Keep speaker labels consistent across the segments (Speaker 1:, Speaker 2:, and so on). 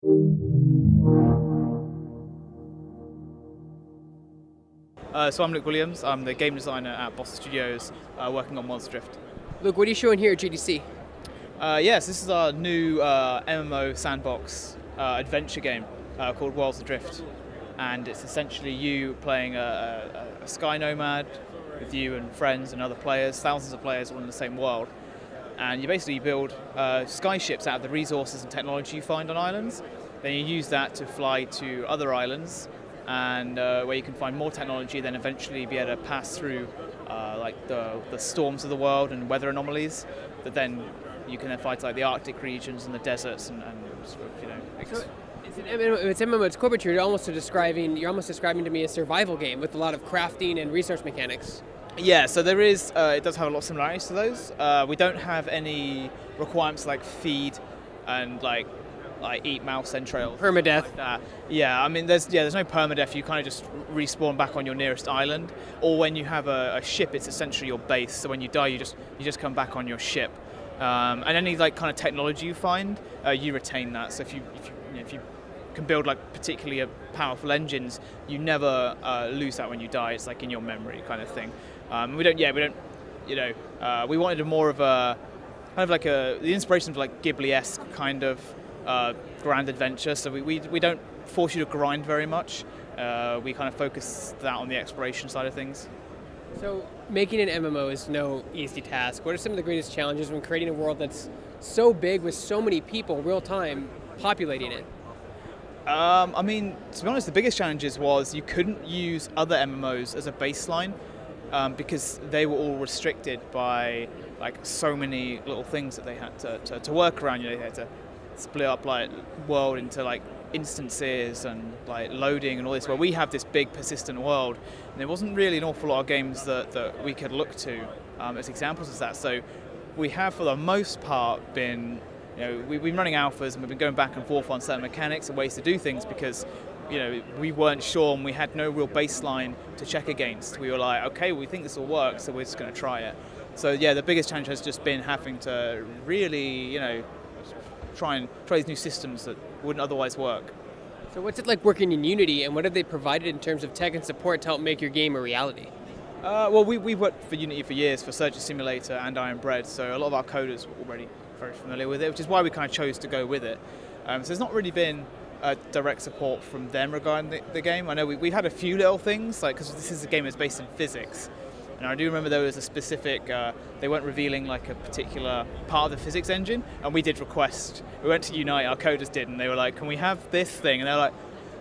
Speaker 1: So I'm Luke Williams. I'm the game designer at Boss Studios, working on Adrift.
Speaker 2: Luke, what are you showing here at GDC?
Speaker 1: Yes, this is our new MMO sandbox adventure game called Worlds Adrift, and it's essentially you playing a sky nomad with you and friends and other players, thousands of players all in the same world, and you basically build sky ships out of the resources and technology you find on islands. Then you use that to fly to other islands, and where you can find more technology, then eventually be able to pass through like the storms of the world and weather anomalies that then you can then fight like the Arctic regions and the deserts and sort of, you know.
Speaker 2: So it's MMO, it's corporate. You're almost describing to me a survival game with a lot of crafting and resource mechanics.
Speaker 1: Yeah, so there is. It does have a lot of similarities to those. We don't have any requirements like feed and like eat mouse entrails.
Speaker 2: Permadeath.
Speaker 1: Like yeah, I mean, there's no permadeath. You kind of just respawn back on your nearest island, or when you have a ship, it's essentially your base. So when you die, you just come back on your ship. And any like kind of technology you find, you retain that. So if you can build like particularly powerful engines, you never lose that when you die. It's like in your memory kind of thing. We don't, you know, we wanted a more of a kind of like the inspiration of like Ghibli-esque kind of grand adventure. So we don't force you to grind very much. We kind of focus that on the exploration side of things.
Speaker 2: So making an MMO is no easy task. What are some of the greatest challenges when creating a world that's so big with so many people real time populating it?
Speaker 1: I mean, to be honest, the biggest challenges was you couldn't use other MMOs as a baseline because they were all restricted by like so many little things that they had to work around. You know, they had to split up like world into like instances and like loading and all this. Where we have this big persistent world, and there wasn't really an awful lot of games that we could look to as examples of that. So we have, for the most part, been, you know, we've been running alphas and we've been going back and forth on certain mechanics and ways to do things because, you know, we weren't sure and we had no real baseline to check against. We were like, okay, we think this will work, so we're just going to try it. So yeah, the biggest challenge has just been having to really, you know, try these new systems that wouldn't otherwise work.
Speaker 2: So what's it like working in Unity, and what have they provided in terms of tech and support to help make your game a reality?
Speaker 1: Well, we've worked for Unity for years, for Surgeon Simulator and Iron Bread, so a lot of our coders were already very familiar with it, which is why we kind of chose to go with it. So there's not really been direct support from them regarding the game. I know we've had a few little things, like because this is a game that's based in physics. And I do remember there was a specific, they weren't revealing like a particular part of the physics engine, and we did request, we went to Unite, our coders did, and they were like, can we have this thing? And they were like,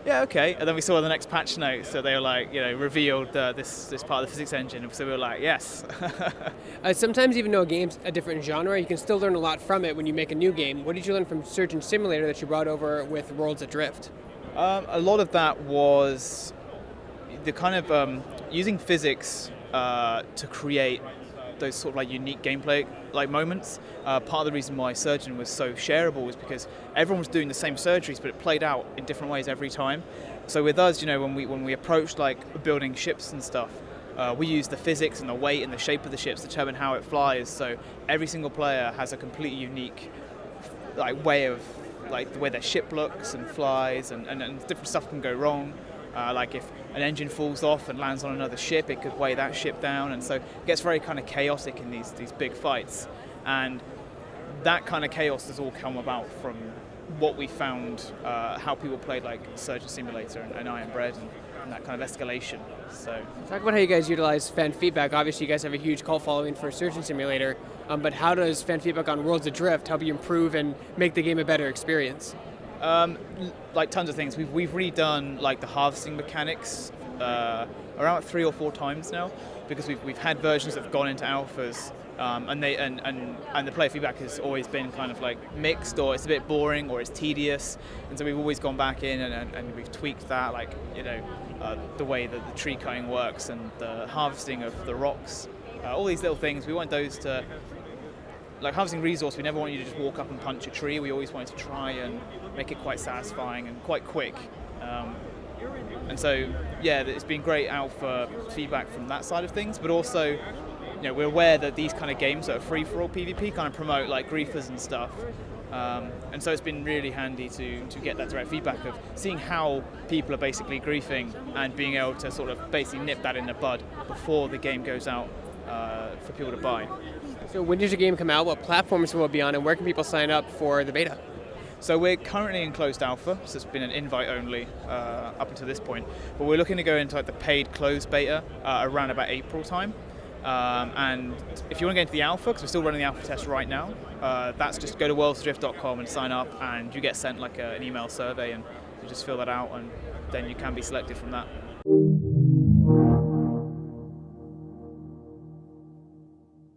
Speaker 1: yeah, okay. And then we saw the next patch notes, so they were like, you know, revealed this part of the physics engine, so we were like, yes.
Speaker 2: Sometimes even though a game's a different genre, you can still learn a lot from it when you make a new game. What did you learn from Surgeon Simulator that you brought over with Worlds Adrift?
Speaker 1: A lot of that was the kind of using physics to create those sort of like unique gameplay like moments. Part of the reason why Surgeon was so shareable was because everyone was doing the same surgeries, but it played out in different ways every time. So with us, you know, when we approached like building ships and stuff, we use the physics and the weight and the shape of the ships to determine how it flies. So every single player has a completely unique like way of like the way their ship looks and flies, and different stuff can go wrong. Like if an engine falls off and lands on another ship, it could weigh that ship down, and so it gets very kind of chaotic in these big fights. And that kind of chaos has all come about from what we found, how people played like Surgeon Simulator and Iron Bread and that kind of escalation. So
Speaker 2: talk about how you guys utilize fan feedback. Obviously, you guys have a huge cult following for Surgeon Simulator, but how does fan feedback on Worlds Adrift help you improve and make the game a better experience?
Speaker 1: Like tons of things. We've redone like the harvesting mechanics around 3 or 4 times now, because we've had versions that have gone into alphas, and the player feedback has always been kind of like mixed, or it's a bit boring, or it's tedious, and so we've always gone back in and we've tweaked that, like, you know, the way that the tree cutting works and the harvesting of the rocks, all these little things. We want those to, like harvesting resource, we never want you to just walk up and punch a tree. We always wanted to try and make it quite satisfying and quite quick. And so, yeah, it's been great alpha feedback from that side of things, but also, you know, we're aware that these kind of games that are free-for-all PvP kind of promote like griefers and stuff. And so it's been really handy to get that direct feedback of seeing how people are basically griefing and being able to sort of basically nip that in the bud before the game goes out for people to buy.
Speaker 2: So when does your game come out? What platforms will it be on, and where can people sign up for the beta?
Speaker 1: So we're currently in closed alpha, so it's been an invite only up until this point. But we're looking to go into like the paid closed beta around about April time. And if you want to get into the alpha, because we're still running the alpha test right now, that's just go to worldsadrift.com and sign up, and you get sent like an email survey, and you just fill that out, and then you can be selected from that.